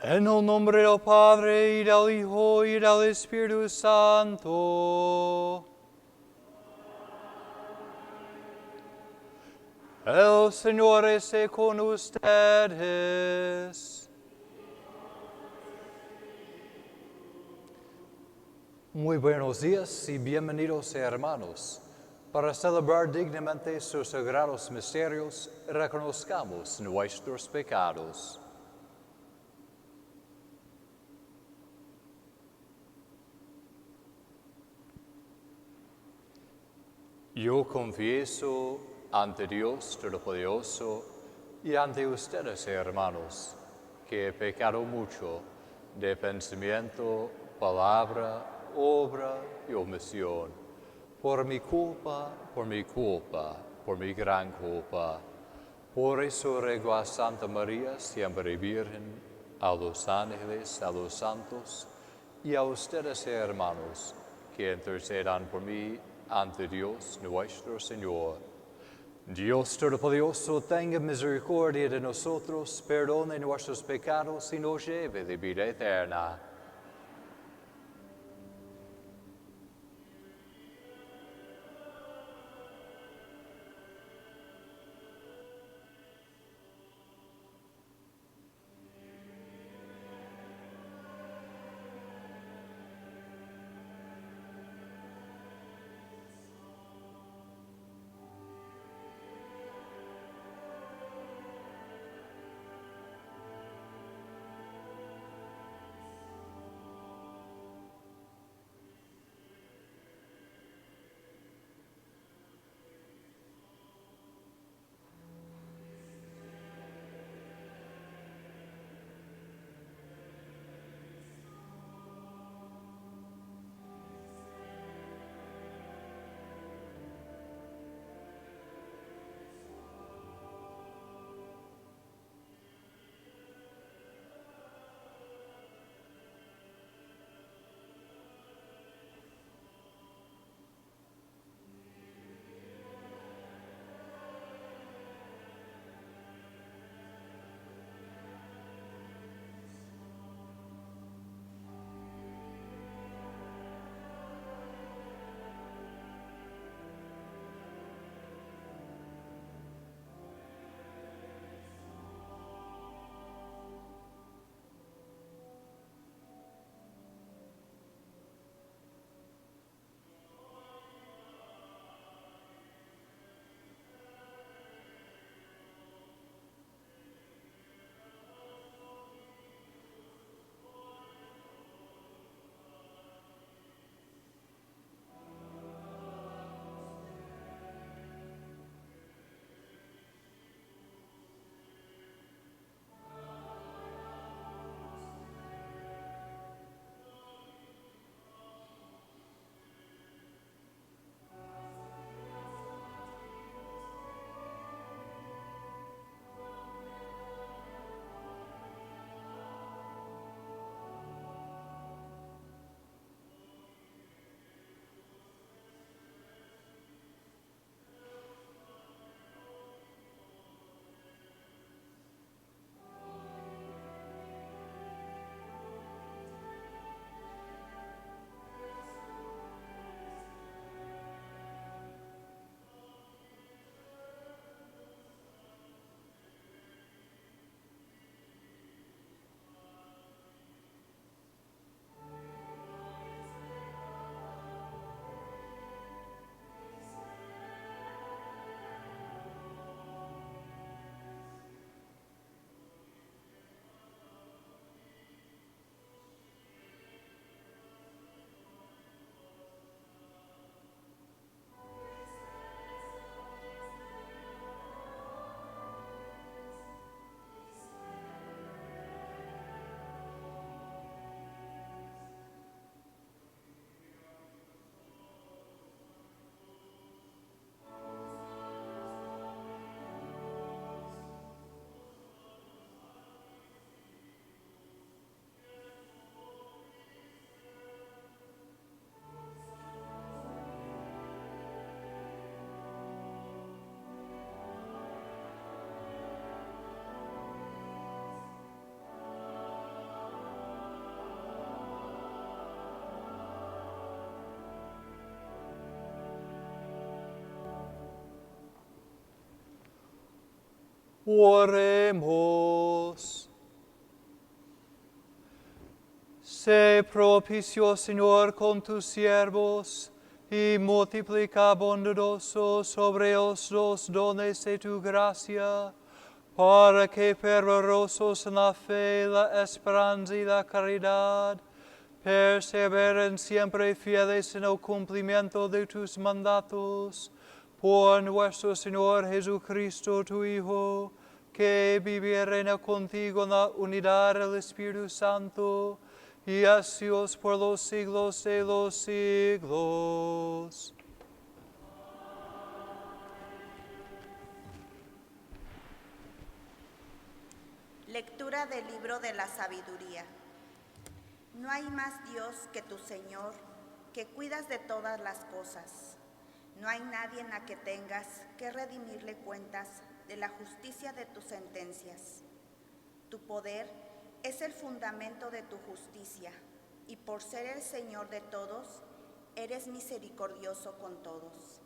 En el nombre del Padre, y del Hijo, y del Espíritu Santo. El Señor esté con ustedes. Muy buenos días y bienvenidos, hermanos. Para celebrar dignamente sus sagrados misterios, reconozcamos nuestros pecados. Yo confieso ante Dios Todopoderoso y ante ustedes, hermanos, que he pecado mucho de pensamiento, palabra, obra y omisión, por mi culpa, por mi gran culpa. Por eso ruego a Santa María, siempre Virgen, a los ángeles, a los santos y a ustedes, hermanos, que intercedan por mí ante Dios nuestro Señor. Dios Todopoderoso, tenga misericordia de nosotros, perdone nuestros pecados y nos lleve de vida eterna. Oremos. Sé propicio, Señor, con tus siervos, y multiplica bondadoso sobre ellos los dones de tu gracia, para que fervorosos en la fe, la esperanza y la caridad, perseveren siempre fieles en el cumplimiento de tus mandatos, por nuestro Señor Jesucristo, tu Hijo, que vive y reina contigo en la unidad del Espíritu Santo, y es Dios por los siglos de los siglos. Lectura del libro de la sabiduría. No hay más Dios que tu Señor, que cuidas de todas las cosas. No hay nadie en la que tengas que redimirle cuentas de la justicia de tus sentencias. Tu poder es el fundamento de tu justicia, y por ser el Señor de todos, eres misericordioso con todos.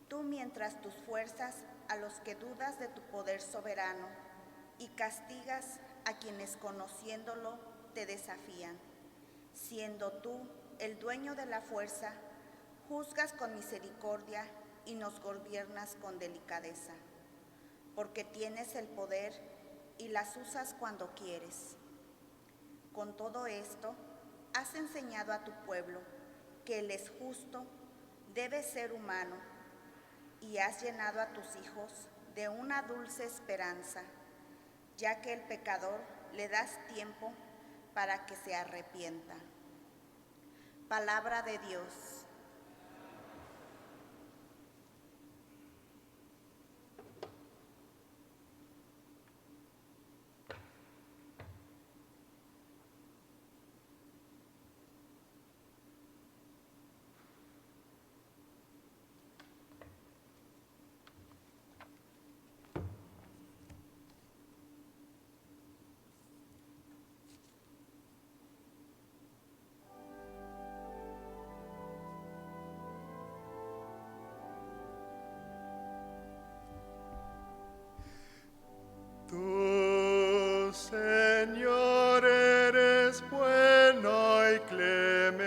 Tú mientras tus fuerzas a los que dudas de tu poder soberano, y castigas a quienes conociéndolo te desafían. Siendo tú el dueño de la fuerza, juzgas con misericordia y nos gobiernas con delicadeza, porque tienes el poder y las usas cuando quieres. Con todo esto, has enseñado a tu pueblo que él es justo, debe ser humano, y has llenado a tus hijos de una dulce esperanza, ya que el pecador le das tiempo para que se arrepienta. Palabra de Dios. Tú, Señor, eres bueno y clemente.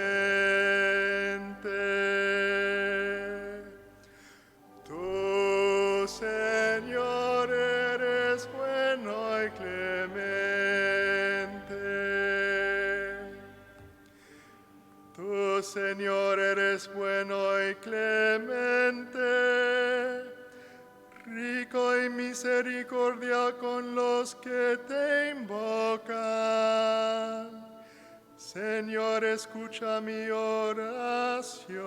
Tú, Señor, eres bueno y clemente. Tú, Señor, eres bueno y clemente, rico en misericordia con los que te invocan. Señor, escucha mi oración.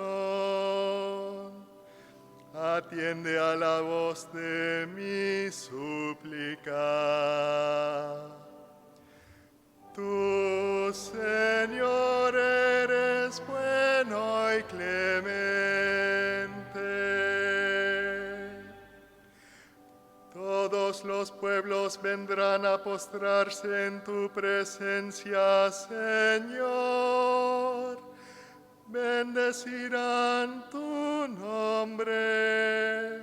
Atiende a la voz de mi súplica. Tú, Señor, eres bueno y clemente. Todos los pueblos vendrán a postrarse en tu presencia, Señor. Bendecirán tu nombre.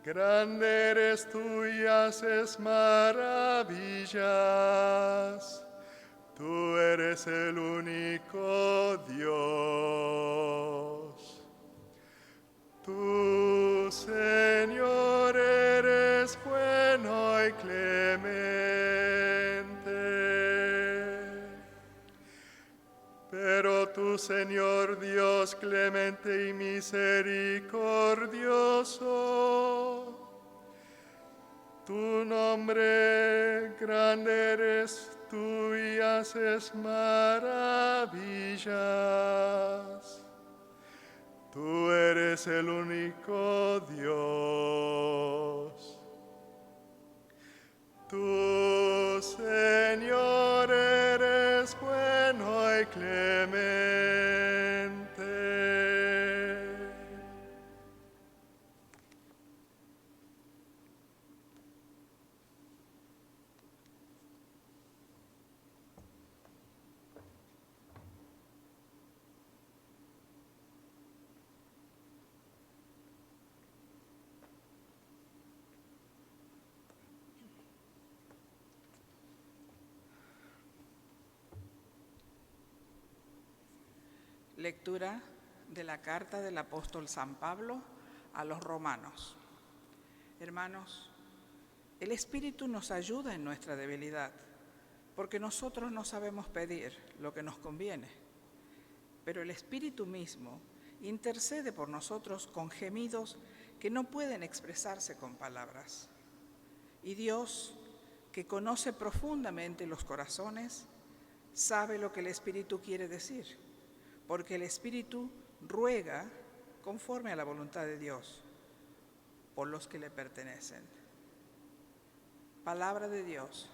Grande eres tú y haces maravillas. Tú eres el único Dios. Tú, Señor, eres bueno y clemente. Pero tú, Señor Dios, clemente y misericordioso, tu nombre grande eres tú y haces maravillas. Tú eres el único Dios. Tú, Señor, eres bueno y clemente. Lectura de la carta del apóstol San Pablo a los romanos. Hermanos, el Espíritu nos ayuda en nuestra debilidad, porque nosotros no sabemos pedir lo que nos conviene, pero el Espíritu mismo intercede por nosotros con gemidos que no pueden expresarse con palabras. Y Dios, que conoce profundamente los corazones, sabe lo que el Espíritu quiere decir, porque el Espíritu ruega conforme a la voluntad de Dios por los que le pertenecen. Palabra de Dios.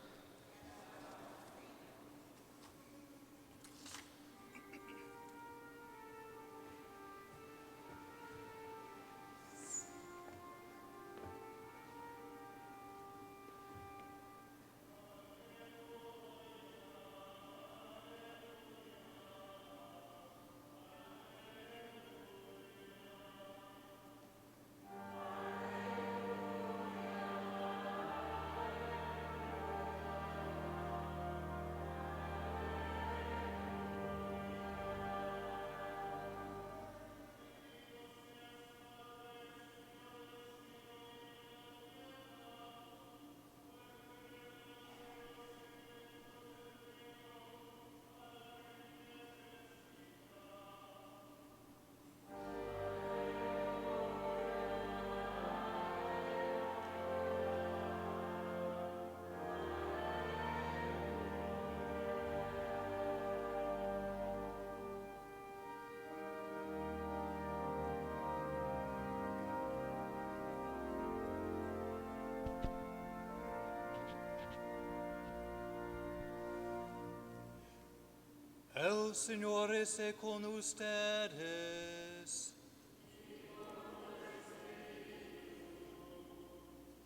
El Señor esté con ustedes.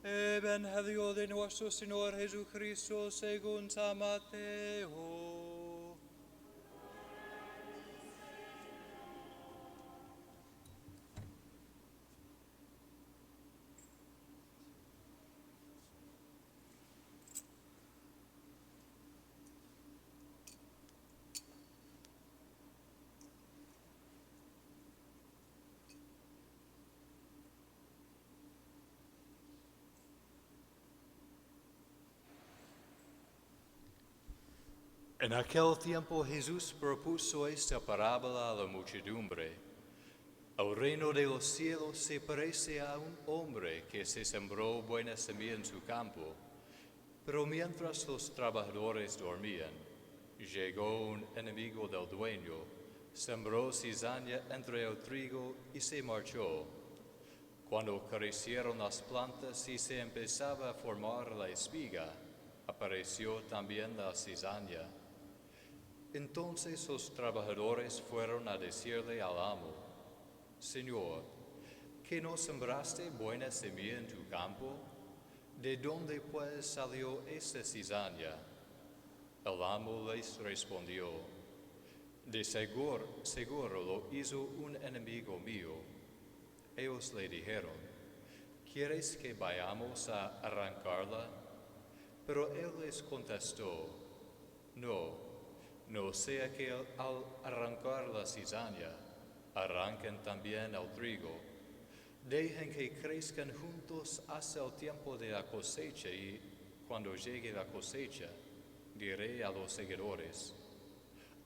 Evangelio de nuestro Señor Jesucristo según San Mateo. En aquel tiempo Jesús propuso esta parábola a la muchedumbre. El reino de los cielos se parece a un hombre que se sembró buena semilla en su campo, pero mientras los trabajadores dormían, llegó un enemigo del dueño, sembró cizaña entre el trigo y se marchó. Cuando crecieron las plantas y se empezaba a formar la espiga, apareció también la cizaña. Entonces los trabajadores fueron a decirle al amo: Señor, ¿que no sembraste buena semilla en tu campo? ¿De dónde pues salió esta cizaña? El amo les respondió: de seguro lo hizo un enemigo mío. Ellos le dijeron: ¿quieres que vayamos a arrancarla? Pero él les contestó: no sea que al arrancar la cizaña, arranquen también el trigo. Dejen que crezcan juntos hasta el tiempo de la cosecha, y cuando llegue la cosecha, diré a los segadores: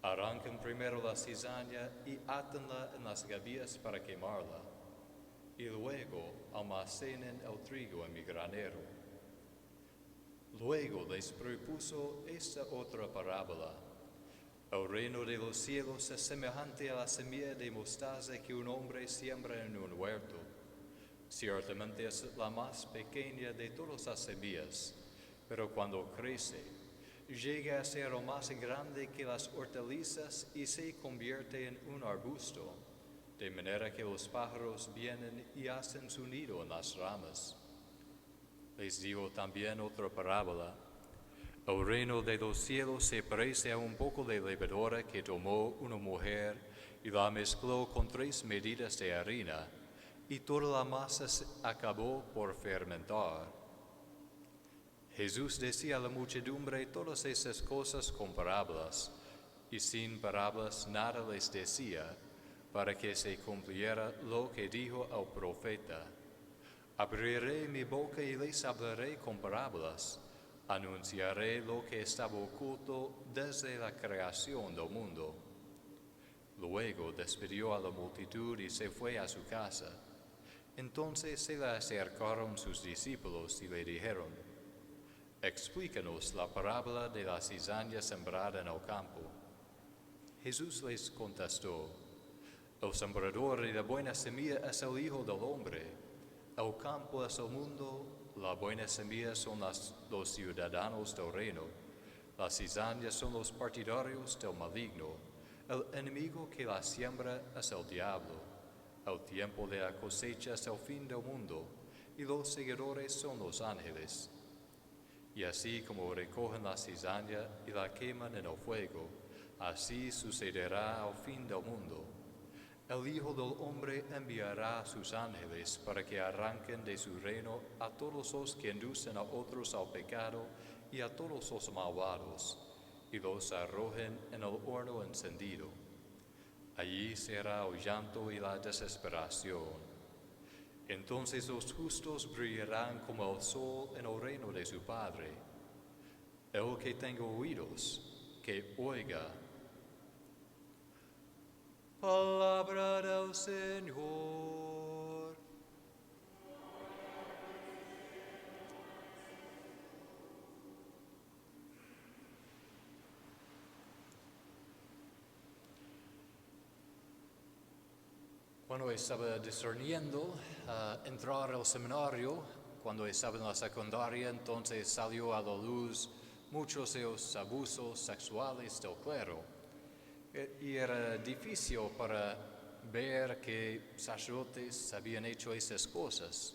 arranquen primero la cizaña y átenla en las gavillas para quemarla, y luego almacenen el trigo en mi granero. Luego les propuso esta otra parábola: el reino de los cielos es semejante a la semilla de mostaza que un hombre siembra en un huerto. Ciertamente es la más pequeña de todas las semillas, pero cuando crece, llega a ser más grande que las hortalizas y se convierte en un arbusto, de manera que los pájaros vienen y hacen su nido en las ramas. Les digo también otra parábola: el reino de los cielos se parece a un poco de levadura que tomó una mujer y la mezcló con 3 medidas de harina, y toda la masa se acabó por fermentar. Jesús decía a la muchedumbre todas esas cosas con parábolas, y sin parábolas nada les decía, para que se cumpliera lo que dijo el profeta. Abriré mi boca y les hablaré con parábolas, anunciaré lo que estaba oculto desde la creación del mundo. Luego despidió a la multitud y se fue a su casa. Entonces se le acercaron sus discípulos y le dijeron: «Explícanos la parábola de la cizaña sembrada en el campo». Jesús les contestó: «El sembrador de la buena semilla es el Hijo del Hombre. El campo es el mundo, la buena semilla son los ciudadanos del reino. Las cizañas son los partidarios del maligno. El enemigo que la siembra es el diablo. El tiempo de la cosecha es el fin del mundo, y los seguidores son los ángeles. Y así como recogen la cizaña y la queman en el fuego, así sucederá al fin del mundo. El Hijo del Hombre enviará a sus ángeles para que arranquen de su reino a todos los que inducen a otros al pecado y a todos los malvados, y los arrojen en el horno encendido. Allí será el llanto y la desesperación. Entonces los justos brillarán como el sol en el reino de su Padre. El que tenga oídos, que oiga. Palabra del Señor. Cuando estaba discerniendo entrar al seminario, cuando estaba en la secundaria, entonces salió a la luz muchos de los abusos sexuales del clero. Y era difícil para ver que sacerdotes habían hecho esas cosas.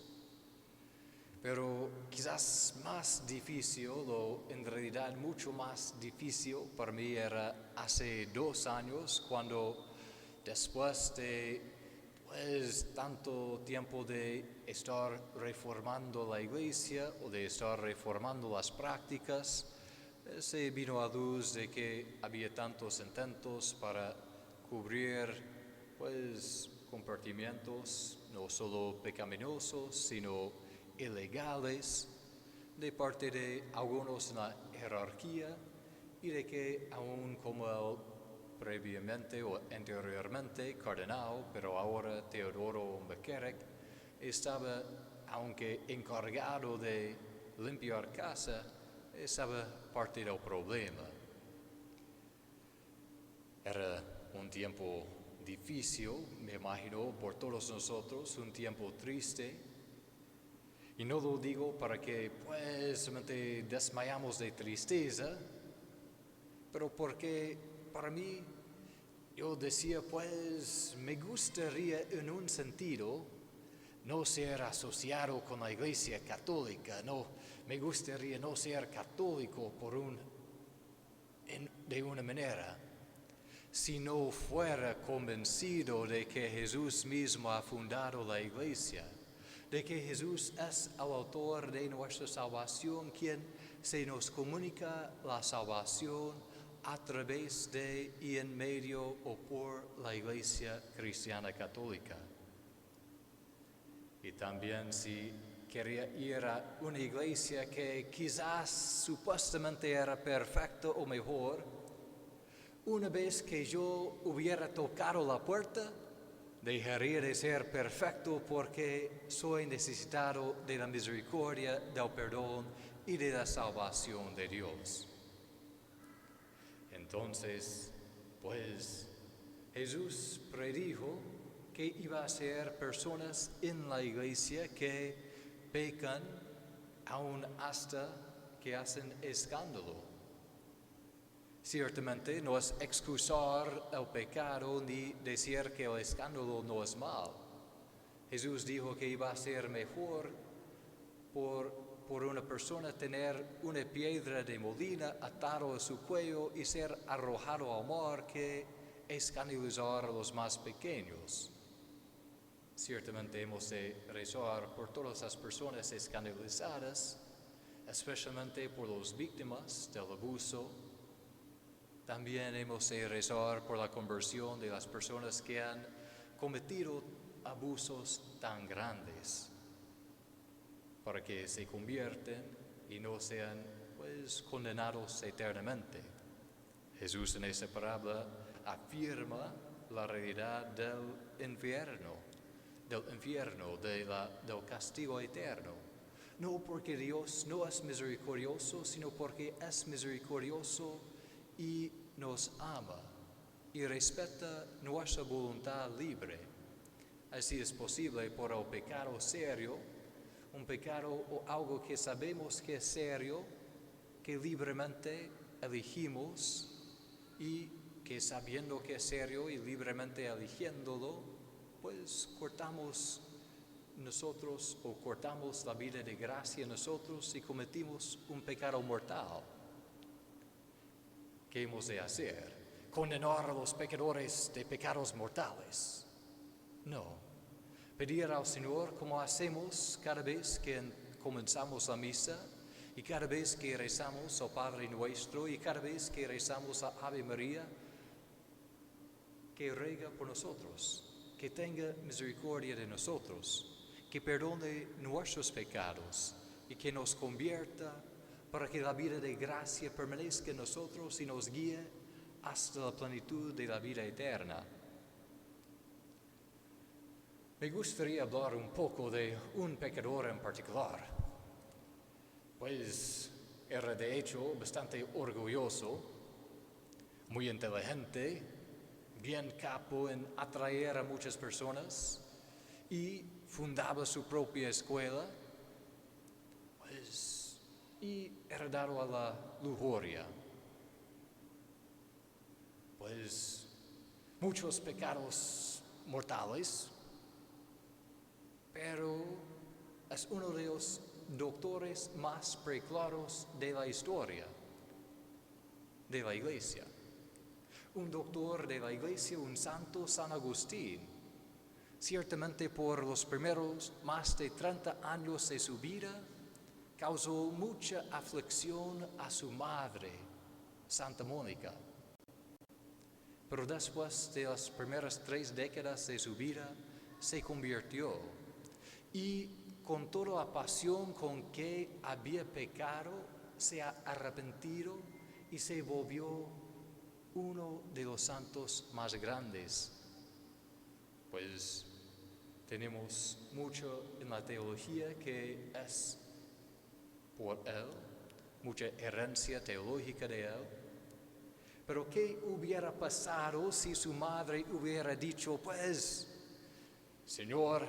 Pero quizás más difícil, o en realidad mucho más difícil para mí, era hace 2 años, cuando después de tanto tiempo de estar reformando la iglesia o de estar reformando las prácticas, se vino a luz de que había tantos intentos para cubrir comportamientos no solo pecaminosos, sino ilegales de parte de algunos en la jerarquía, y de que aún como el previamente o anteriormente cardenal, pero ahora Teodoro McCarrick, estaba, aunque encargado de limpiar casa, estaba parte del problema. Era un tiempo difícil, me imagino, por todos nosotros, un tiempo triste. Y no lo digo para que solamente desmayamos de tristeza, pero porque para mí, yo decía, me gustaría en un sentido no ser asociado con la Iglesia Católica, me gustaría no ser católico de una manera, si no fuera convencido de que Jesús mismo ha fundado la Iglesia, de que Jesús es el autor de nuestra salvación, quien se nos comunica la salvación a través de y en medio o por la Iglesia Cristiana Católica. Y también si quería ir a una iglesia que quizás supuestamente era perfecta o mejor, una vez que yo hubiera tocado la puerta, dejaría de ser perfecto porque soy necesitado de la misericordia, del perdón y de la salvación de Dios. Entonces, Jesús predijo que iba a ser personas en la iglesia que pecan aún hasta que hacen escándalo. Ciertamente no es excusar el pecado ni decir que el escándalo no es mal. Jesús dijo que iba a ser mejor por una persona tener una piedra de molina atado a su cuello y ser arrojado al mar que escandalizar a los más pequeños. Ciertamente hemos de rezar por todas las personas escandalizadas, especialmente por las víctimas del abuso, También hemos de rezar por la conversión de las personas que han cometido abusos tan grandes, para que se convierten y no sean condenados eternamente. Jesús en esta parábola afirma la realidad del infierno, del castigo eterno. No porque Dios no es misericordioso, sino porque es misericordioso y nos ama y respeta nuestra voluntad libre. Así es posible por el pecado serio, un pecado o algo que sabemos que es serio, que libremente elegimos y que sabiendo que es serio y libremente eligiéndolo, cortamos la vida de gracia en nosotros y cometimos un pecado mortal. ¿Qué hemos de hacer? ¿Condenar a los pecadores de pecados mortales? No. Pedir al Señor como hacemos cada vez que comenzamos la misa y cada vez que rezamos al Padre Nuestro y cada vez que rezamos a Ave María, que ruega por nosotros, que tenga misericordia de nosotros, que perdone nuestros pecados y que nos convierta para que la vida de gracia permanezca en nosotros y nos guíe hasta la plenitud de la vida eterna. Me gustaría hablar un poco de un pecador en particular, pues era de hecho bastante orgulloso, muy inteligente, bien capo en atraer a muchas personas y fundaba su propia escuela, y era dado a la lujuria. Muchos pecados mortales, pero es uno de los doctores más preclaros de la historia de la Iglesia. Un doctor de la Iglesia, un santo, San Agustín. Ciertamente por los primeros más de 30 años de su vida, causó mucha aflicción a su madre, Santa Mónica. Pero después de las primeras 3 décadas de su vida, se convirtió y con toda la pasión con que había pecado, se ha arrepentido y se volvió uno de los santos más grandes. Tenemos mucho en la teología que es por él, mucha herencia teológica de él. Pero ¿qué hubiera pasado si su madre hubiera dicho, Señor,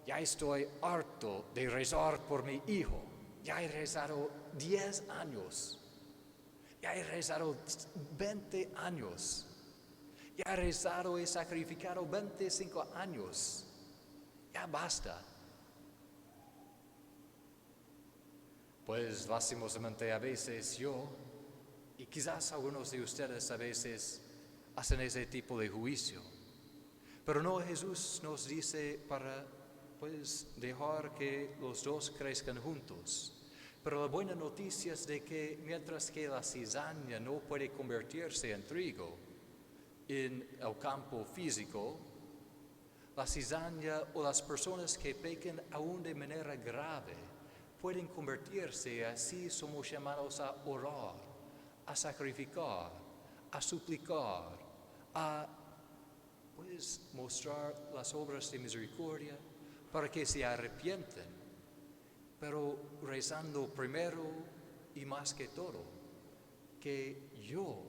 ya estoy harto de rezar por mi hijo, ya he rezado 10 años, ya he rezado 20 años, ya he rezado y sacrificado 25 años, ya basta. Lastimosamente a veces yo, y quizás algunos de ustedes a veces hacen ese tipo de juicio. Pero no, Jesús nos dice para dejar que los dos crezcan juntos. Pero la buena noticia es de que mientras que la cizaña no puede convertirse en trigo en el campo físico, la cizaña o las personas que pecan aún de manera grave pueden convertirse, así somos llamados a orar, a sacrificar, a suplicar, a mostrar las obras de misericordia para que se arrepienten, pero rezando primero y más que todo, que yo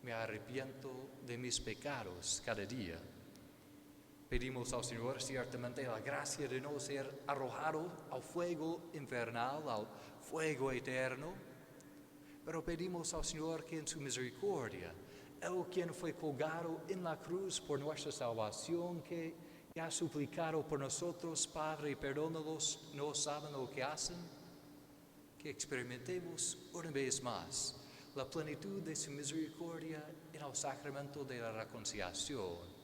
me arrepiento de mis pecados cada día. Pedimos al Señor ciertamente la gracia de no ser arrojado al fuego infernal, al fuego eterno, pero pedimos al Señor que en su misericordia, Él quien fue colgado en la cruz por nuestra salvación, que ya ha suplicado por nosotros, Padre, perdónalos, no saben lo que hacen, que experimentemos una vez más la plenitud de su misericordia en el sacramento de la reconciliación.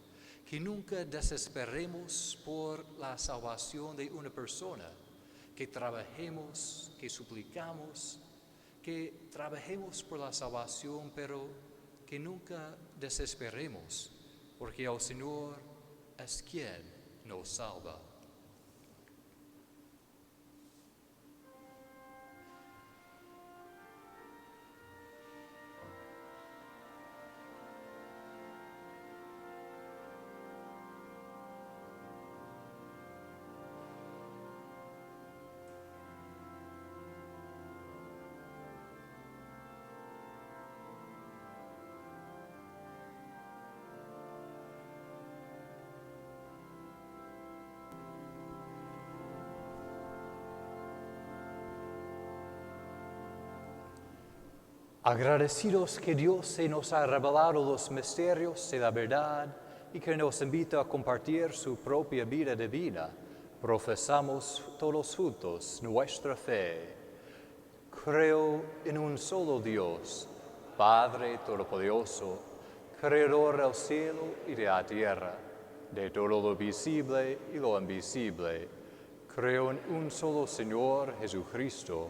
Que nunca desesperemos por la salvación de una persona, que trabajemos, que suplicamos, que trabajemos por la salvación, pero que nunca desesperemos, porque el Señor es quien nos salva. Agradecidos que Dios se nos ha revelado los misterios de la verdad y que nos invita a compartir su propia vida divina, profesamos todos juntos nuestra fe. Creo en un solo Dios, Padre Todopoderoso, Creador del cielo y de la tierra, de todo lo visible y lo invisible. Creo en un solo Señor Jesucristo,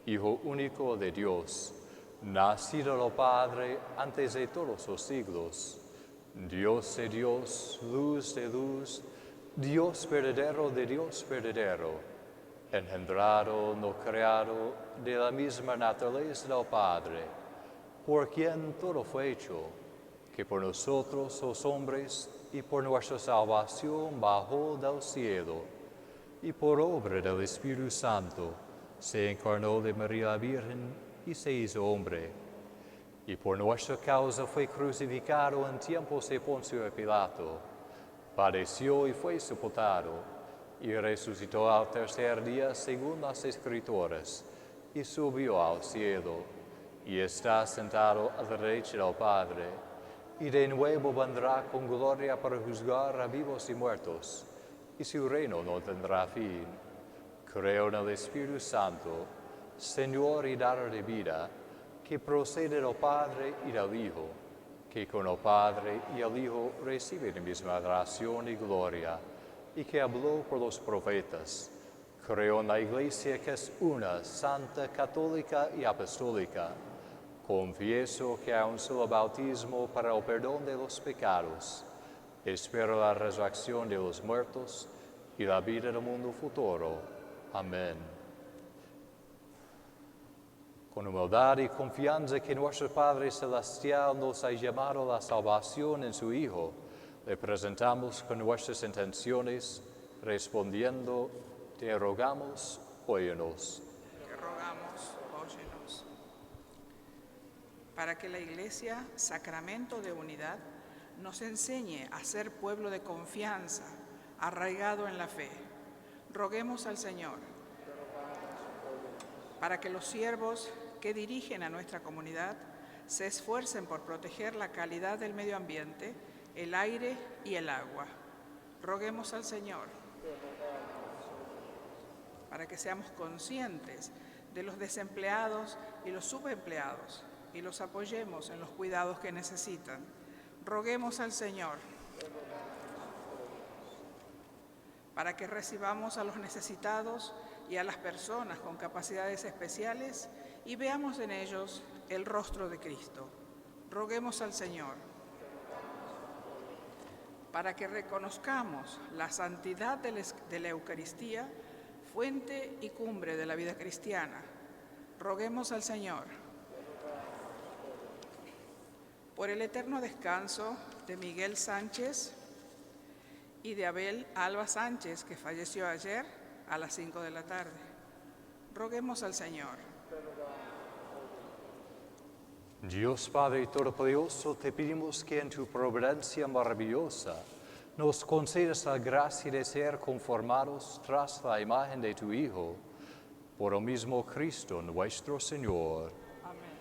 Hijo único de Dios, nacido del Padre antes de todos los siglos, Dios de Dios, luz de luz, Dios verdadero de Dios verdadero, engendrado, no creado, de la misma naturaleza del Padre, por quien todo fue hecho, que por nosotros los hombres y por nuestra salvación bajó del cielo, y por obra del Espíritu Santo se encarnó de María la Virgen y se hizo hombre, y por nuestra causa fue crucificado en tiempos de Poncio Pilato, padeció y fue sepultado, y resucitó al tercer día según las Escrituras, y subió al cielo, y está sentado a la derecha del Padre, y de nuevo vendrá con gloria para juzgar a vivos y muertos, y su reino no tendrá fin. Creo en el Espíritu Santo, Señor y dador de vida, que procede del Padre y del Hijo, que con el Padre y el Hijo recibe la misma adoración y gloria, y que habló por los profetas. Creo en la Iglesia que es una, santa, católica y apostólica. Confieso que hay un solo bautismo para el perdón de los pecados. Espero la resurrección de los muertos y la vida del mundo futuro. Amén. Con humildad y confianza que nuestro Padre Celestial nos ha llamado a la salvación en su Hijo, le presentamos con nuestras intenciones, respondiendo, te rogamos, óyenos. Te rogamos, óyenos. Para que la Iglesia, sacramento de unidad, nos enseñe a ser pueblo de confianza, arraigado en la fe. Roguemos al Señor. Para que los siervos que dirigen a nuestra comunidad se esfuercen por proteger la calidad del medio ambiente, el aire y el agua. Roguemos al Señor. Para que seamos conscientes de los desempleados y los subempleados y los apoyemos en los cuidados que necesitan. Roguemos al Señor. Para que recibamos a los necesitados y a las personas con capacidades especiales y veamos en ellos el rostro de Cristo. Roguemos al Señor. Para que reconozcamos la santidad de la Eucaristía, fuente y cumbre de la vida cristiana. Roguemos al Señor. Por el eterno descanso de Miguel Sánchez y de Abel Alba Sánchez, que falleció ayer a las 5 de la tarde. Roguemos al Señor. Dios Padre Todopoderoso, te pedimos que en tu providencia maravillosa nos concedas la gracia de ser conformados tras la imagen de tu Hijo, por el mismo Cristo nuestro Señor. Amén.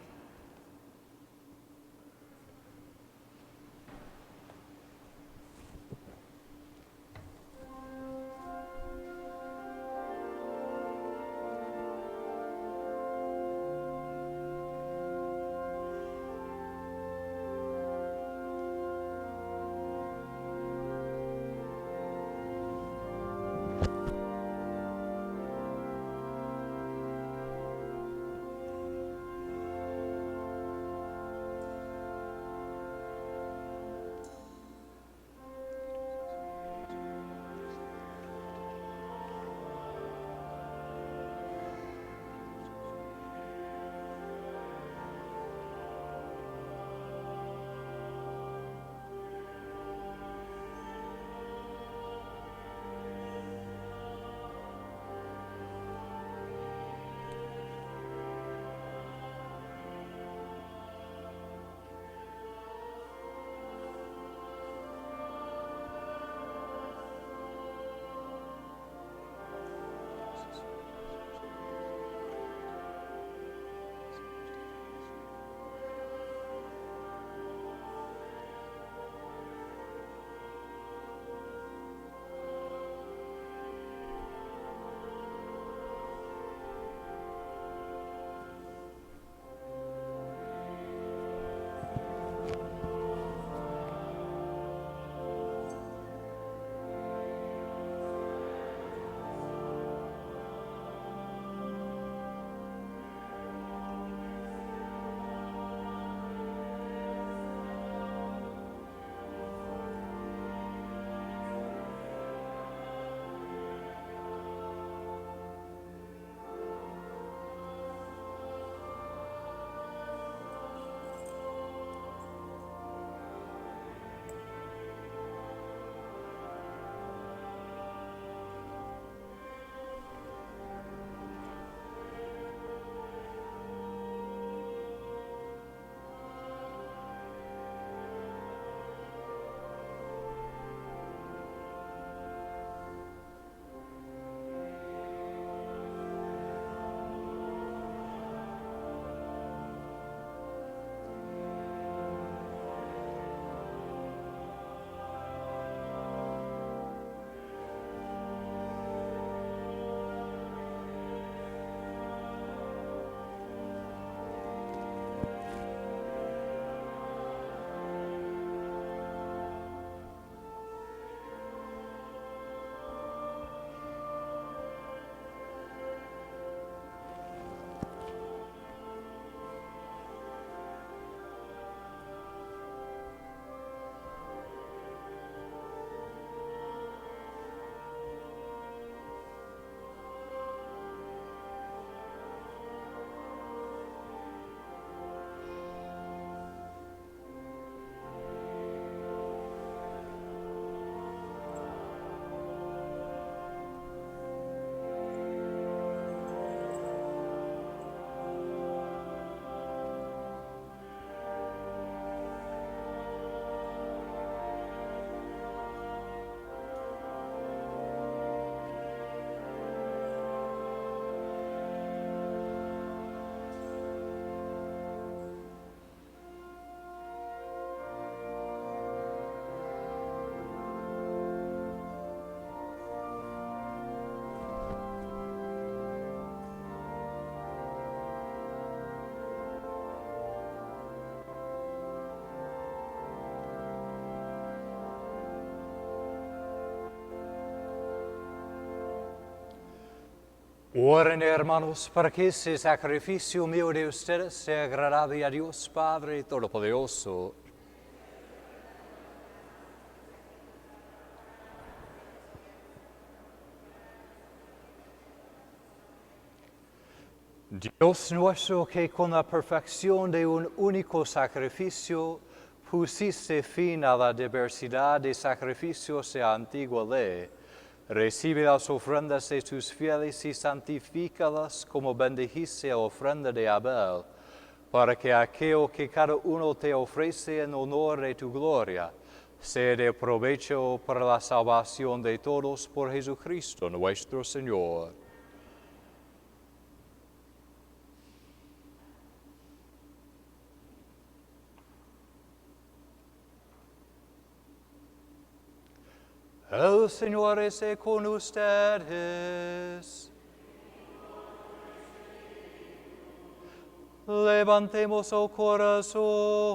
Oren, hermanos, para que ese sacrificio mío de ustedes sea agradable a Dios Padre Todopoderoso. Dios nuestro, que con la perfección de un único sacrificio pusiste fin a la diversidad de sacrificios de la antigua ley, recibe las ofrendas de tus fieles y santifícalas como bendijiste la ofrenda de Abel, para que aquello que cada uno te ofrece en honor de tu gloria sea de provecho para la salvación de todos por Jesucristo nuestro Señor. El Señor esté con ustedes. Levantemos el corazón.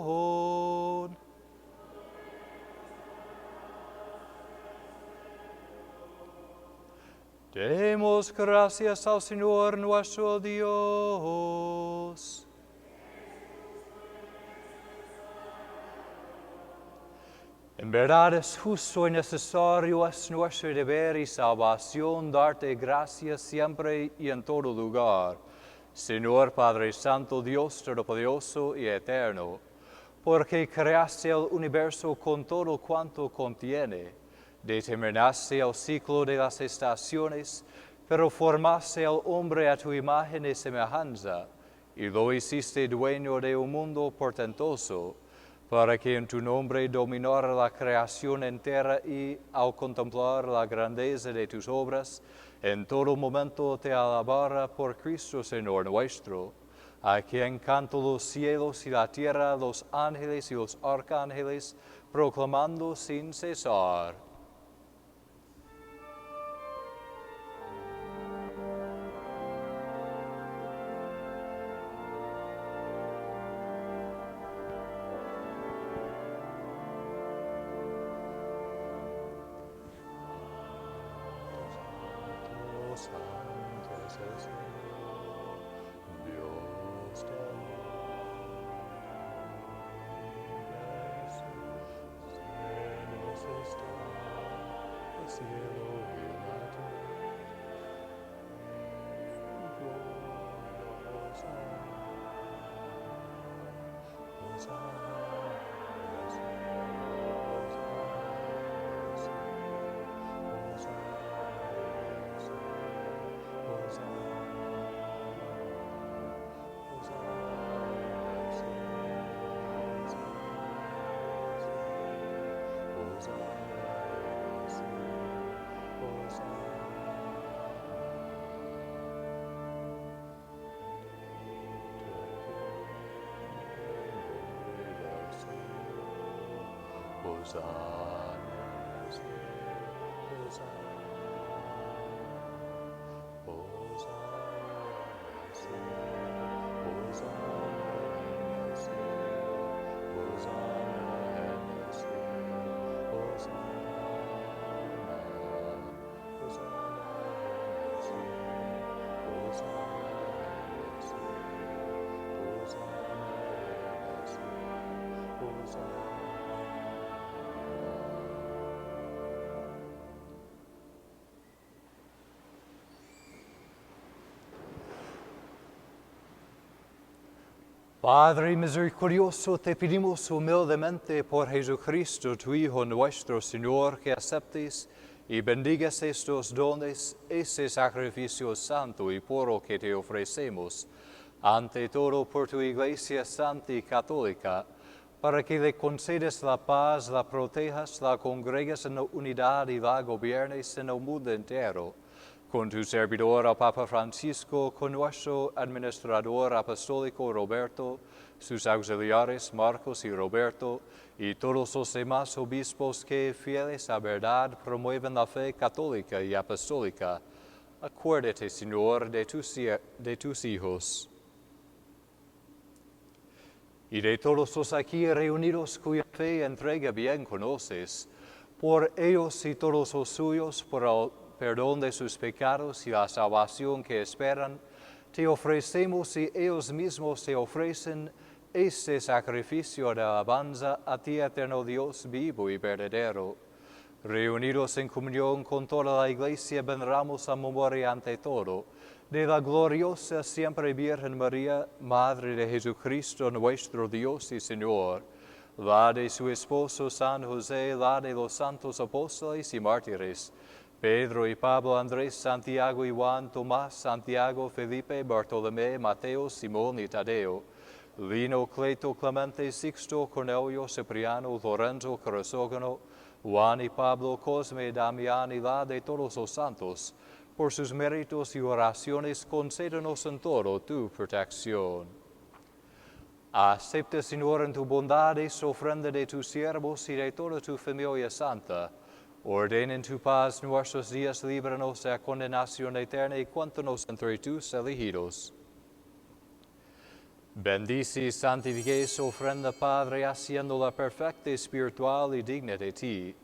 Demos gracias al Señor nuestro Dios. En verdad es justo y necesario, es nuestro deber y salvación darte gracias siempre y en todo lugar, Señor Padre Santo, Dios Todopoderoso y Eterno, porque creaste el universo con todo cuanto contiene, determinaste el ciclo de las estaciones, pero formaste al hombre a tu imagen y semejanza, y lo hiciste dueño de un mundo portentoso, para que en tu nombre dominara la creación entera y, al contemplar la grandeza de tus obras, en todo momento te alabara por Cristo Señor nuestro, a quien cantan los cielos y la tierra, los ángeles y los arcángeles, proclamando sin cesar. Santo es el Señor, Dios de los cielos está el cielo y la tierra. Hosana, Hosana, Padre misericordioso, te pedimos humildemente por Jesucristo, tu Hijo nuestro Señor, que aceptes y bendigas estos dones, ese sacrificio santo y puro que te ofrecemos, ante todo por tu Iglesia Santa y Católica, para que le concedas la paz, la protejas, la congregues en unidad y la gobiernes en el mundo entero, con tu servidor el Papa Francisco, con nuestro administrador apostólico Roberto, sus auxiliares Marcos y Roberto, y todos los demás obispos que, fieles a verdad, promueven la fe católica y apostólica. Acuérdate, Señor, de tus hijos. Y de todos los aquí reunidos cuya fe y entrega bien conoces, por ellos y todos los suyos, perdón de sus pecados y la salvación que esperan, te ofrecemos y ellos mismos te ofrecen este sacrificio de alabanza a ti, eterno Dios vivo y verdadero. Reunidos en comunión con toda la Iglesia, veneramos la memoria ante todo de la gloriosa siempre Virgen María, Madre de Jesucristo, nuestro Dios y Señor, la de su esposo San José, la de los santos apóstoles y mártires, Pedro y Pablo, Andrés, Santiago y Juan, Tomás, Santiago, Felipe, Bartolomé, Mateo, Simón y Tadeo, Lino, Cleto, Clemente, Sixto, Cornelio, Cipriano, Lorenzo, Crisógono, Juan y Pablo, Cosme, Damián y la de todos los santos, por sus méritos y oraciones, concédenos en todo tu protección. Acepta, Señor, en tu bondad esta ofrenda de tus siervos y de toda tu familia santa. Ordena en tu paz nuestros días, líbranos de la condenación eterna y cuéntanos entre tus elegidos. Bendice y santifica esta ofrenda, Padre, haciéndola perfecta, espiritual y digna de ti,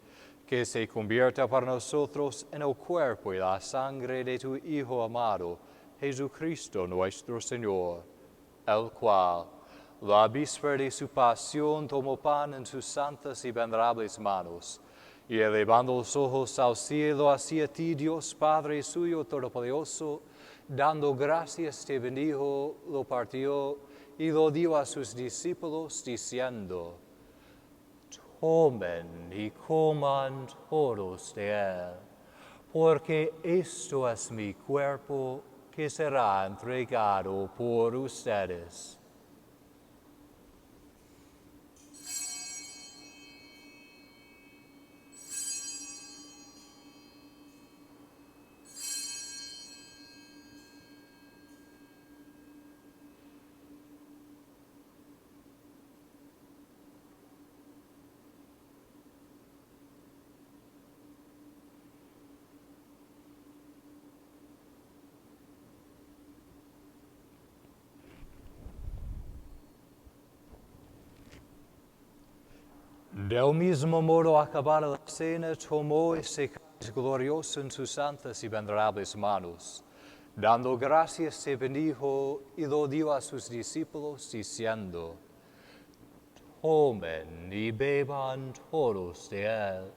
que se convierta para nosotros en el cuerpo y la sangre de tu Hijo amado, Jesucristo nuestro Señor, el cual, la víspera de su pasión, tomó pan en sus santas y venerables manos, y elevando los ojos al cielo hacia ti, Dios Padre suyo todopoderoso, dando gracias te bendijo, lo partió y lo dio a sus discípulos, diciendo: Tomen y coman todos de él, porque esto es mi cuerpo que será entregado por ustedes. Del mismo modo, acabada la cena, tomó ese cáliz glorioso en sus santas y venerables manos. Dando gracias, se bendijo y lo dio a sus discípulos, diciendo: Tomen y beban todos de él,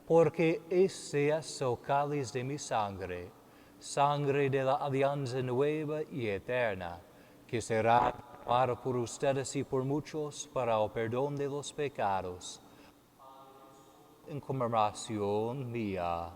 porque este es el cáliz de mi sangre, sangre de la alianza nueva y eterna, que será para por ustedes y por muchos para el perdón de los pecados. En conmemoración mía.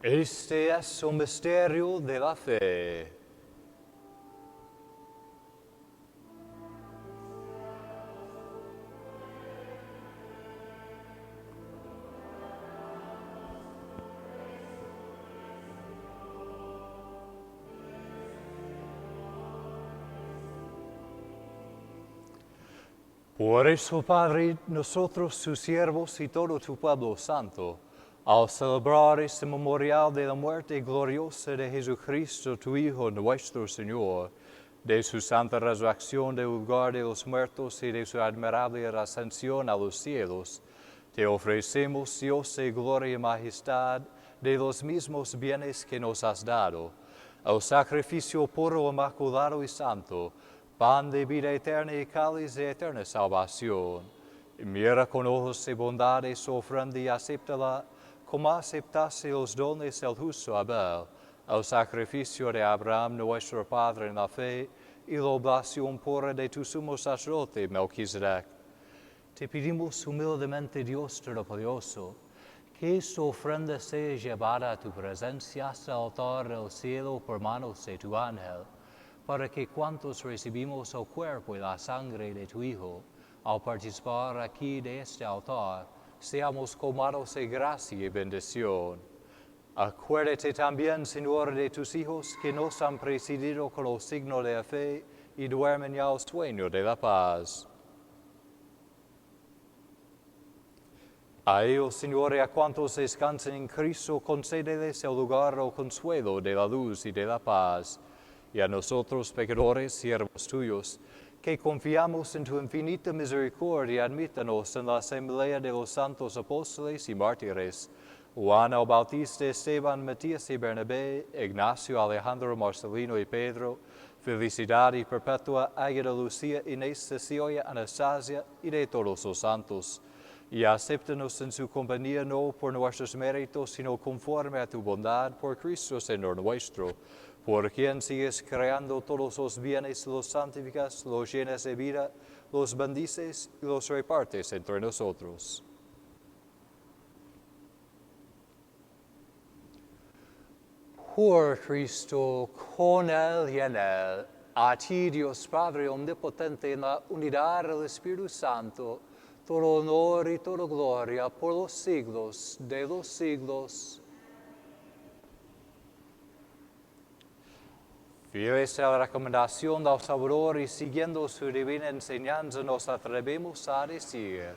Este es un misterio de la fe. Por eso, Padre, nosotros, tus siervos y todo tu pueblo santo, al celebrar este memorial de la muerte gloriosa de Jesucristo, tu Hijo, nuestro Señor, de su santa resurrección del lugar de los muertos y de su admirable ascensión a los cielos, te ofrecemos, Dios de gloria y majestad, de los mismos bienes que nos has dado, el sacrificio puro, inmaculado y santo, pan de vida eterna y cáliz de eterna salvación. Mira con ojos de bondad esta ofrenda y acéptala como aceptaste los dones del justo Abel, el sacrificio de Abraham nuestro Padre en la fe y la oblación pura de tu sumo sacerdote Melquisedec. Te pedimos humildemente, Dios Todopoderoso, que esta ofrenda sea llevada a tu presencia hasta el altar del cielo por manos de tu ángel, para que cuantos recibimos el cuerpo y la sangre de tu Hijo, al participar aquí de este altar, seamos colmados de gracia y bendición. Acuérdate también, Señor, de tus hijos que nos han precedido con los signos de la fe y duermen ya el sueño de la paz. A ellos, Señor, y a cuantos descansan en Cristo, concédeles el lugar o consuelo de la luz y de la paz. Y a nosotros, pecadores, siervos tuyos, que confiamos en tu infinita misericordia, admítanos en la asamblea de los santos apóstoles y mártires, Juan el Bautista, Esteban, Matías y Bernabé, Ignacio, Alejandro, Marcelino y Pedro, Felicidad y Perpetua, Águeda, Lucía, Inés, Cecilia, Anastasia y de todos los santos. Y acéptanos en su compañía no por nuestros méritos, sino conforme a tu bondad por Cristo Señor nuestro, por quien sigues creando todos los bienes, los santificas, los llenas de vida, los bendices y los repartes entre nosotros. Por Cristo, con Él y en Él, a ti, Dios Padre Omnipotente, en la unidad del Espíritu Santo, todo honor y toda gloria por los siglos de los siglos. Fieles a la recomendación del Salvador y siguiendo su divina enseñanza, nos atrevemos a decir: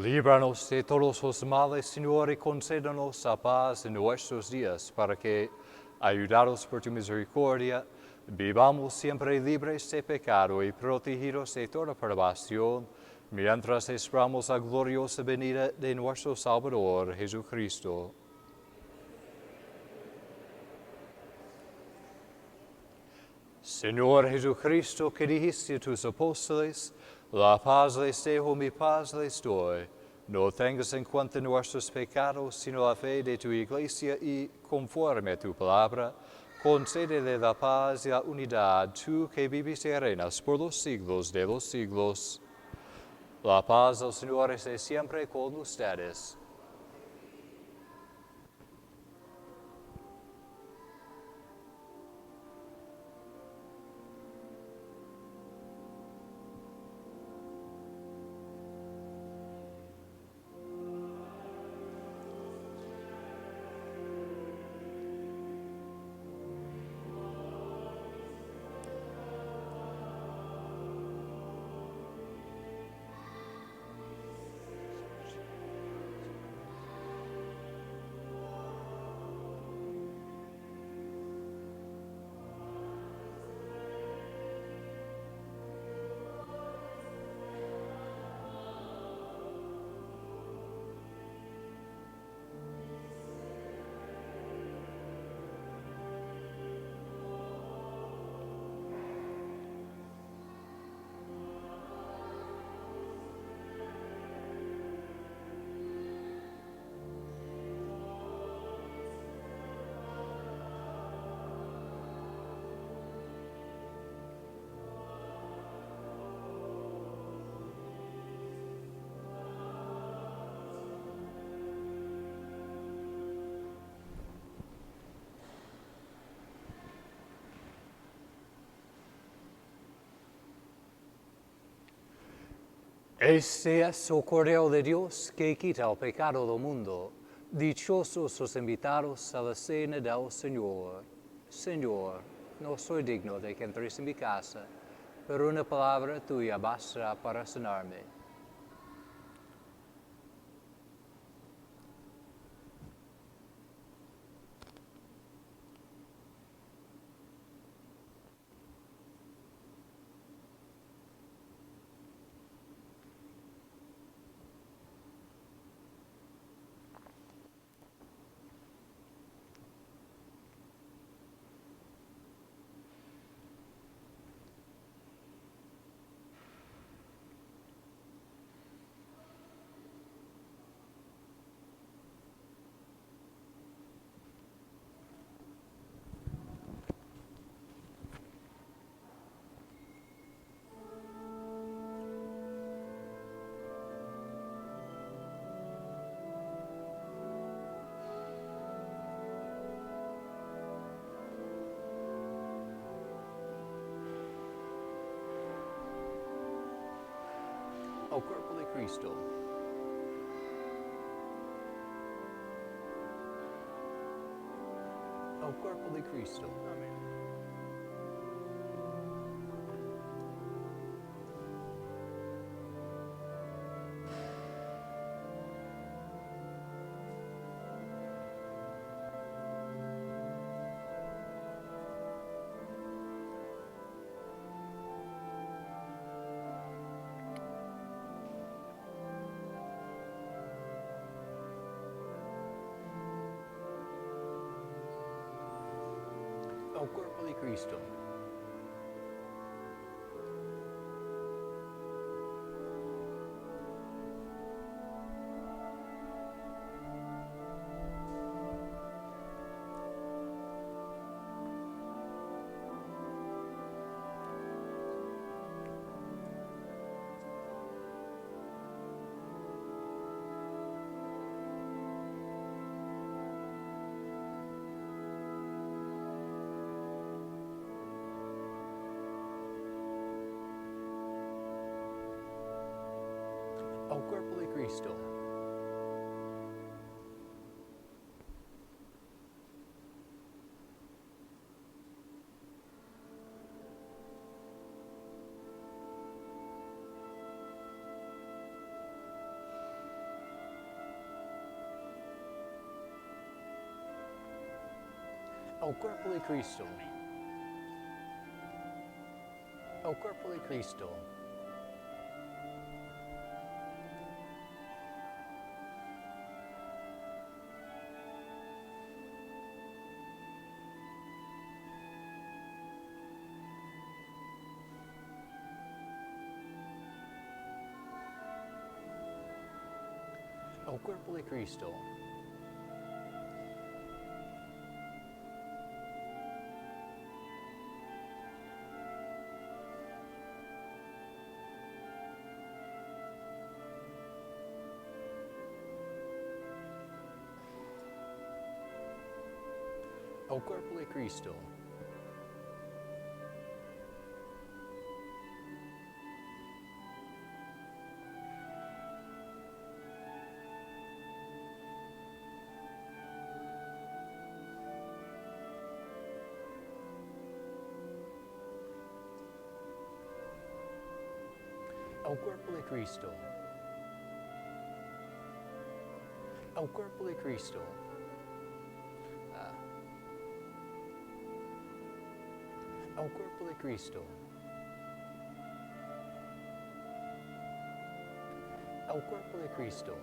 líbranos de todos los males, Señor, y concédenos la paz en nuestros días, para que, ayudados por tu misericordia, vivamos siempre libres de pecado y protegidos de toda perturbación, mientras esperamos la gloriosa venida de nuestro Salvador, Jesucristo. Señor Jesucristo, que dijiste a tus apóstoles: la paz les dejo, mi paz les doy. No tengas en cuenta nuestros pecados, sino la fe de tu iglesia y, conforme a tu palabra, concédele la paz y la unidad, tú que vives y reinas por los siglos de los siglos. La paz del Señor esté siempre con ustedes. Este es el Cordero de Dios que quita el pecado del mundo. Dichosos los invitados a la cena del Señor. Señor, no soy digno de que entres en mi casa, pero una palabra tuya bastará para sanarme. O cuerpo de Cristo. O cuerpo de Cristo. Amén. O cuerpo de Cristo. O cuerpo de Cristo. O cuerpo de Cristo. O cuerpo de Cristo. O cuerpo de Cristo. O cuerpo de Cristo. O cuerpo de Cristo. O cuerpo de Cristo. O cuerpo de Cristo. O cuerpo de Cristo.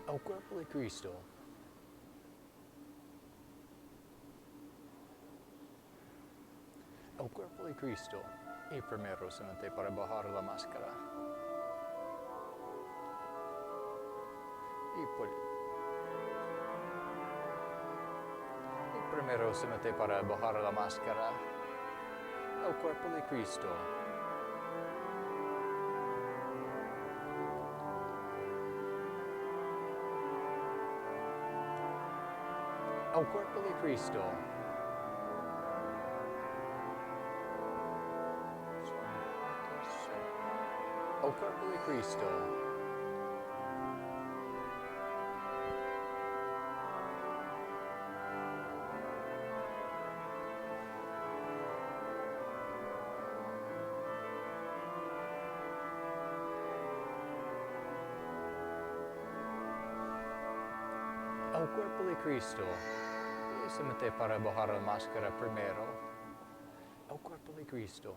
O cuerpo de Cristo. El cuerpo de Cristo. Y primero solamente para bajar la máscara. Y primero solamente para bajar la máscara. El cuerpo de Cristo. al cuerpo de Cristo. Al cuerpo de Cristo. Al cuerpo de Cristo. Y solamente para bajar la máscara primero. Al cuerpo de Cristo.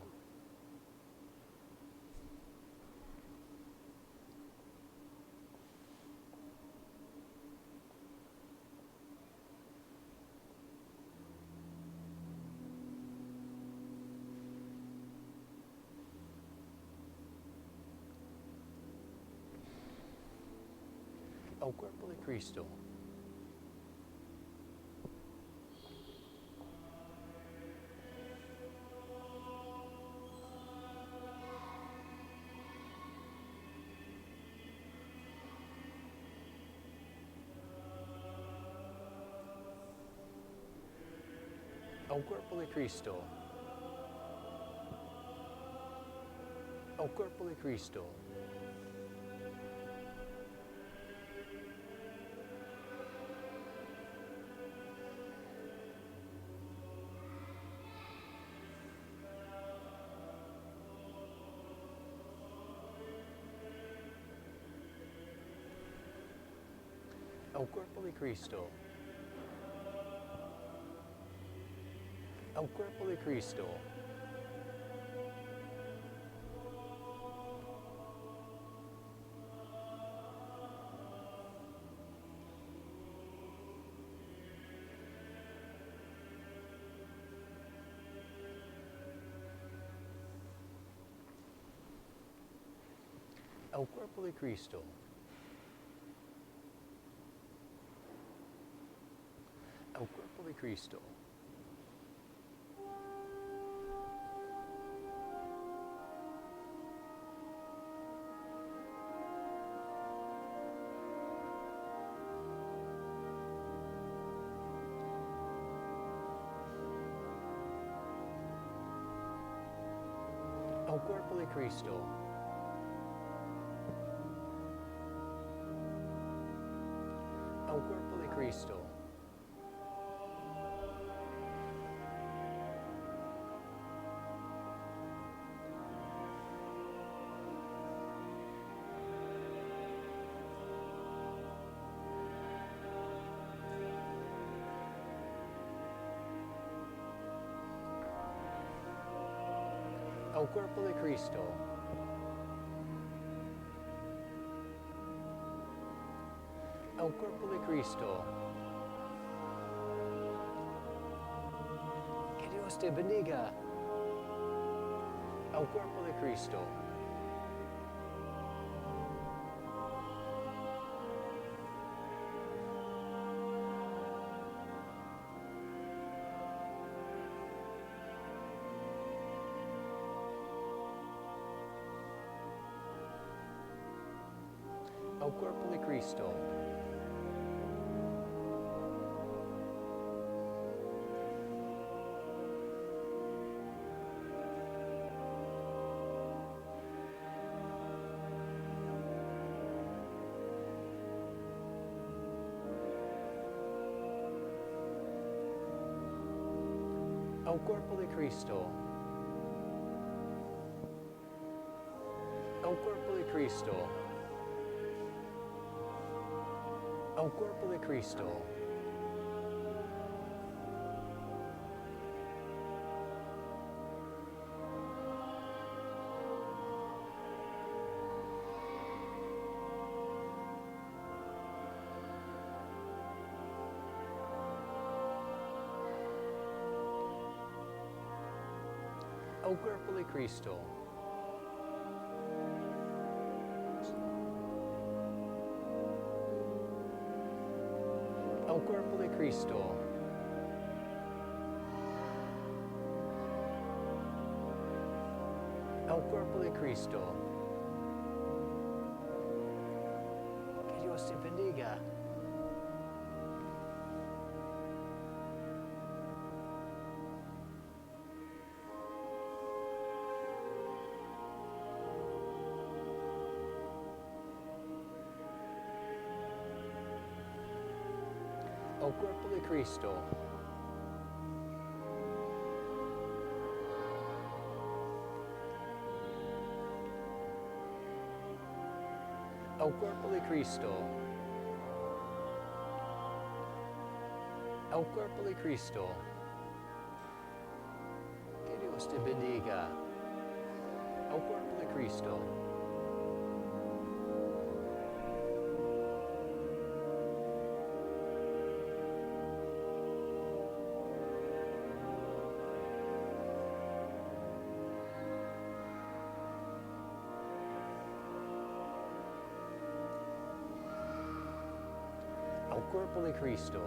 Al cuerpo de Cristo. Al cuerpo de Cristo. Al cuerpo de Cristo. Al cuerpo de Cristo. Al cuerpo de Cristo. Al cuerpo de Cristo. Al cuerpo de Cristo. Al cuerpo de Cristo. Al cuerpo de Cristo. Al cuerpo de Cristo. Al cuerpo de Cristo. Que Dios te bendiga. Al cuerpo de Cristo. Al cuerpo de Cristo. Al cuerpo de Cristo. Al cuerpo de Cristo. Al cuerpo de Cristo. Al cuerpo de Cristo. Al cuerpo de Cristo. Al cuerpo de Cristo. Que Dios te bendiga. al cuerpo de Cristo, al cuerpo de Cristo, al cuerpo de Cristo. Que Dios te bendiga, al cuerpo de Cristo. Al cuerpo de Cristo.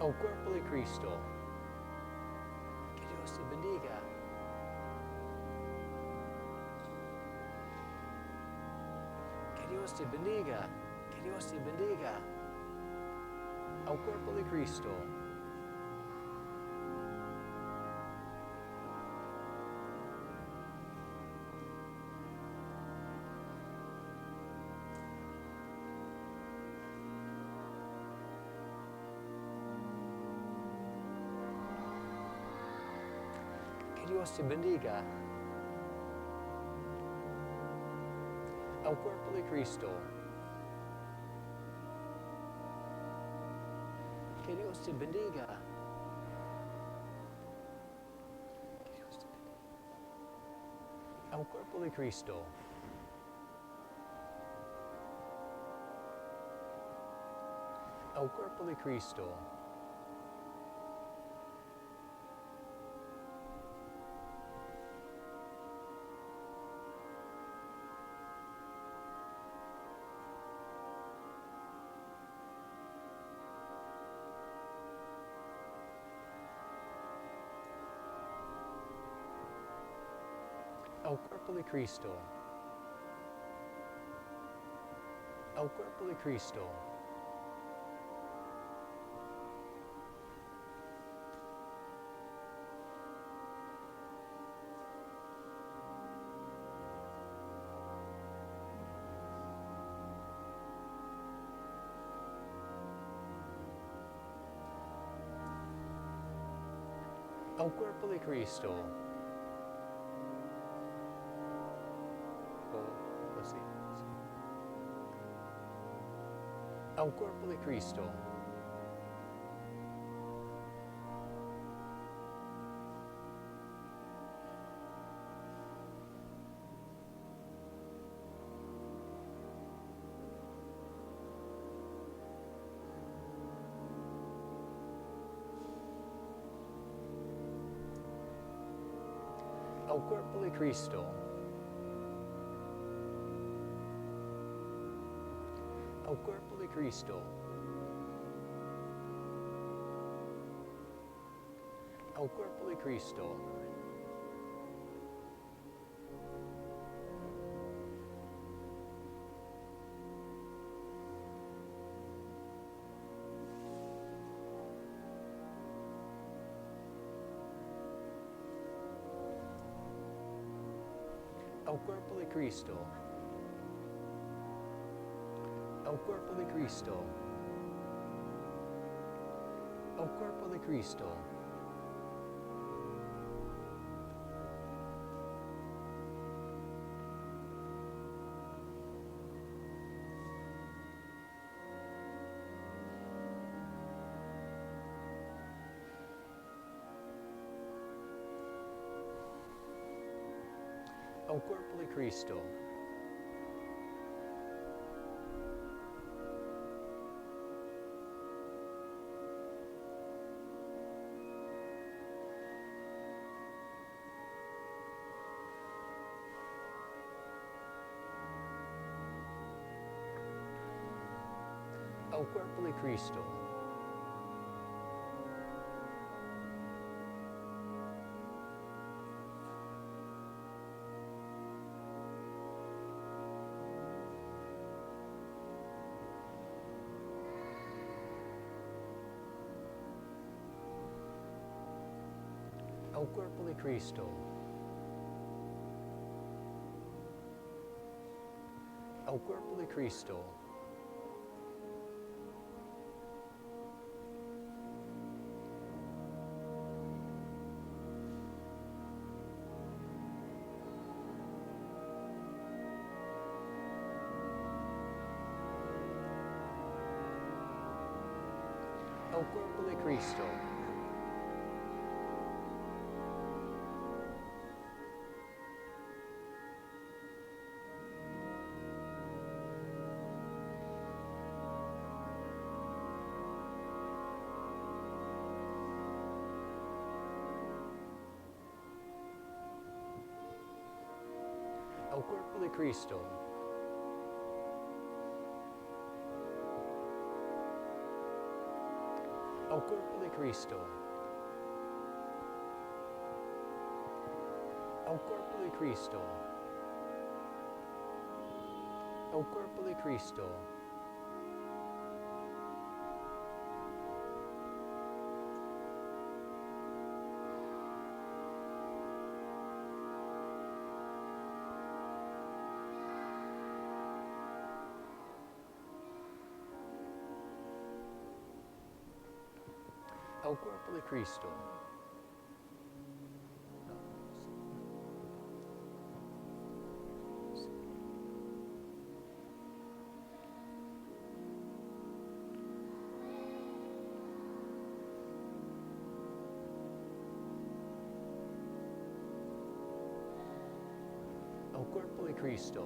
Al cuerpo de Cristo. Que Dios te bendiga. Que Dios te bendiga. Que Dios te bendiga. Al cuerpo de Cristo. Que Dios te bendiga. Al cuerpo de Cristo. Que Dios te bendiga. Que Dios te bendiga. Al cuerpo de Cristo. Al cuerpo de Cristo. Al cuerpo de Cristo. Al cuerpo de Cristo. Al cuerpo de Cristo. Sí. Al cuerpo de Cristo. Al cuerpo de Cristo. Al cuerpo de Cristo. Al cuerpo de Cristo. Al cuerpo de Cristo. Al cuerpo de Cristo. Al cuerpo de Cristo. Al cuerpo de Cristo. Al cuerpo de Cristo. al cuerpo de Cristo, al cuerpo de Cristo, al cuerpo de Cristo, al cuerpo de Cristo, al cuerpo de Cristo, al cuerpo de Cristo, al cuerpo de Cristo, al cuerpo de Cristo, al cuerpo de Cristo,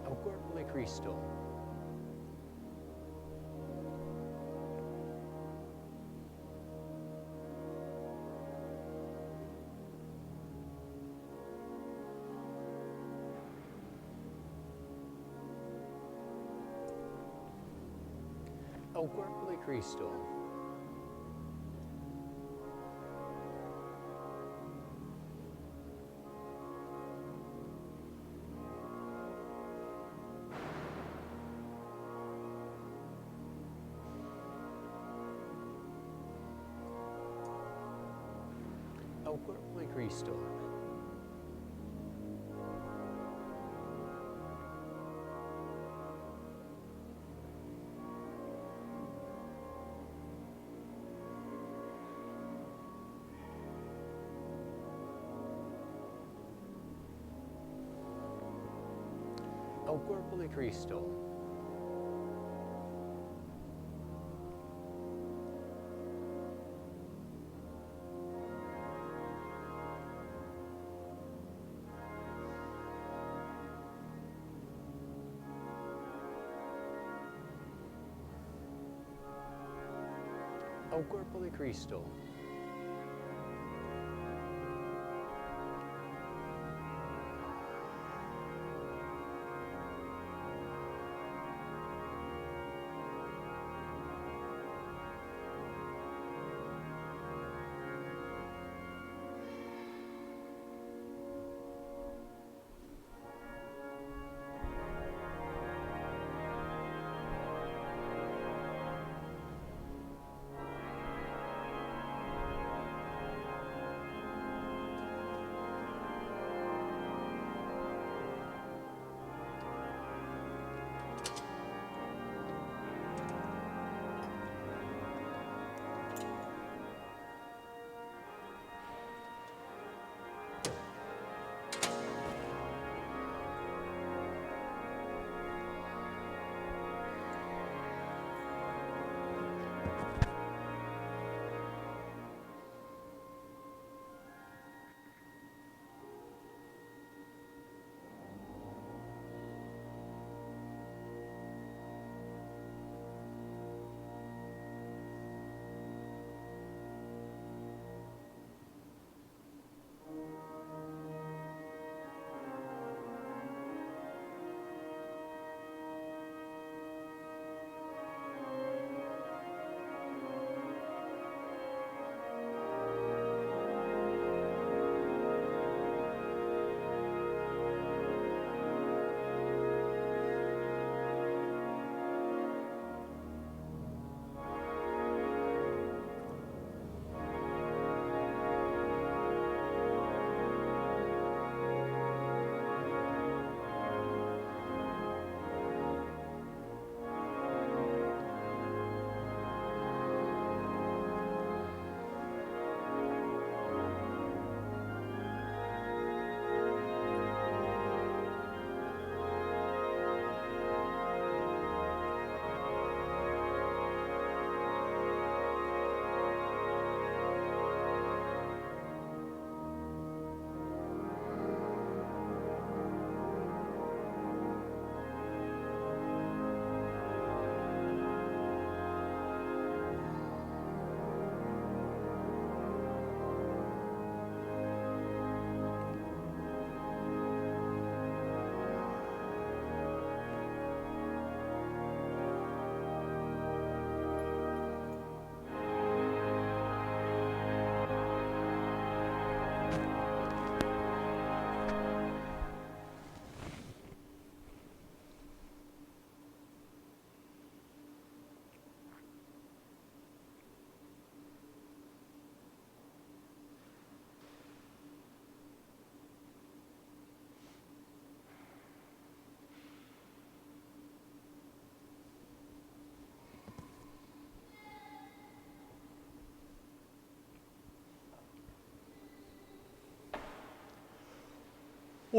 al cuerpo de Cristo, al cuerpo de Cristo, al cuerpo de Cristo, al cuerpo de Cristo, al cuerpo de Cristo,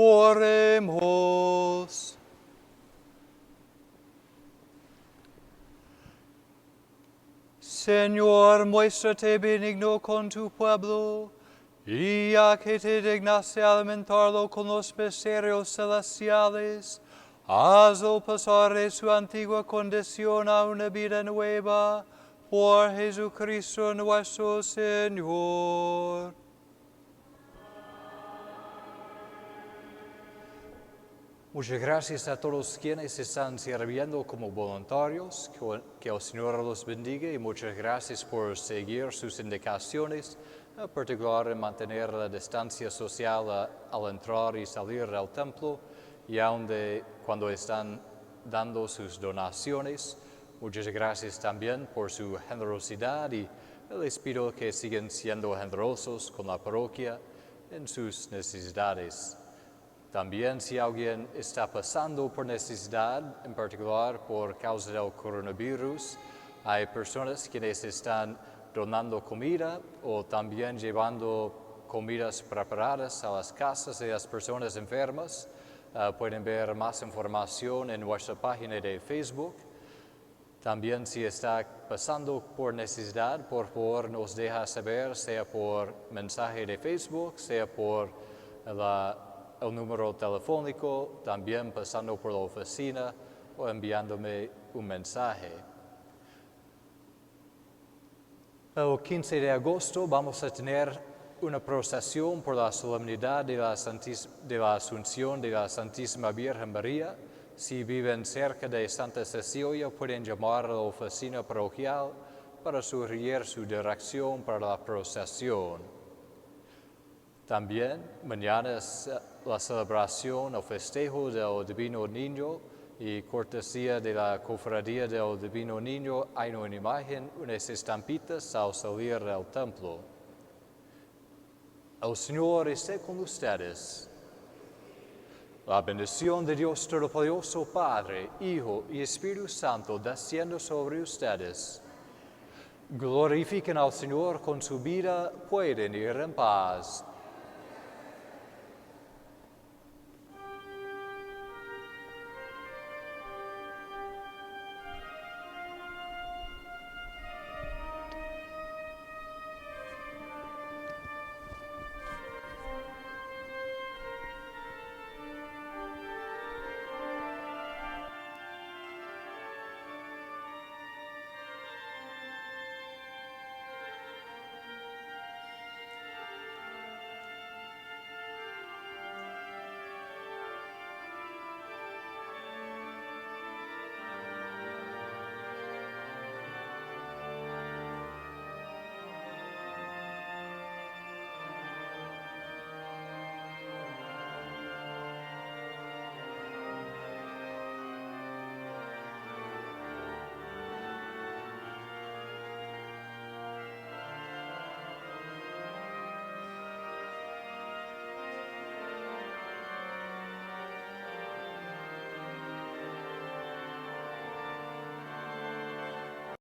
Oremos. Señor, muéstrate benigno con tu pueblo, y ya que te dignaste alimentarlo con los misterios celestiales, hazlo pasar de su antigua condición a una vida nueva, por Jesucristo nuestro Señor. Muchas gracias a todos quienes están sirviendo como voluntarios, que el Señor los bendiga y muchas gracias por seguir sus indicaciones, en particular en mantener la distancia social al entrar y salir del templo y aun cuando están dando sus donaciones. Muchas gracias también por su generosidad y les pido que sigan siendo generosos con la parroquia en sus necesidades. También si alguien está pasando por necesidad, en particular por causa del coronavirus, hay personas quienes están donando comida o también llevando comidas preparadas a las casas de las personas enfermas. Pueden ver más información en nuestra página de Facebook. También si está pasando por necesidad, por favor nos deja saber, sea por mensaje de Facebook, sea por el número telefónico, también pasando por la oficina o enviándome un mensaje. El 15 de agosto vamos a tener una procesión por la solemnidad de la Asunción de la Santísima Virgen María. Si viven cerca de Santa Cecilia, pueden llamar a la oficina parroquial para sugerir su dirección para la procesión. También mañana es la celebración o festejo del Divino Niño y cortesía de la Cofradía del Divino Niño hay una imagen, unas estampitas al salir del templo. El Señor esté con ustedes. La bendición de Dios Todopoderoso, Padre, Hijo y Espíritu Santo, descienda sobre ustedes. Glorifiquen al Señor con su vida, pueden ir en paz.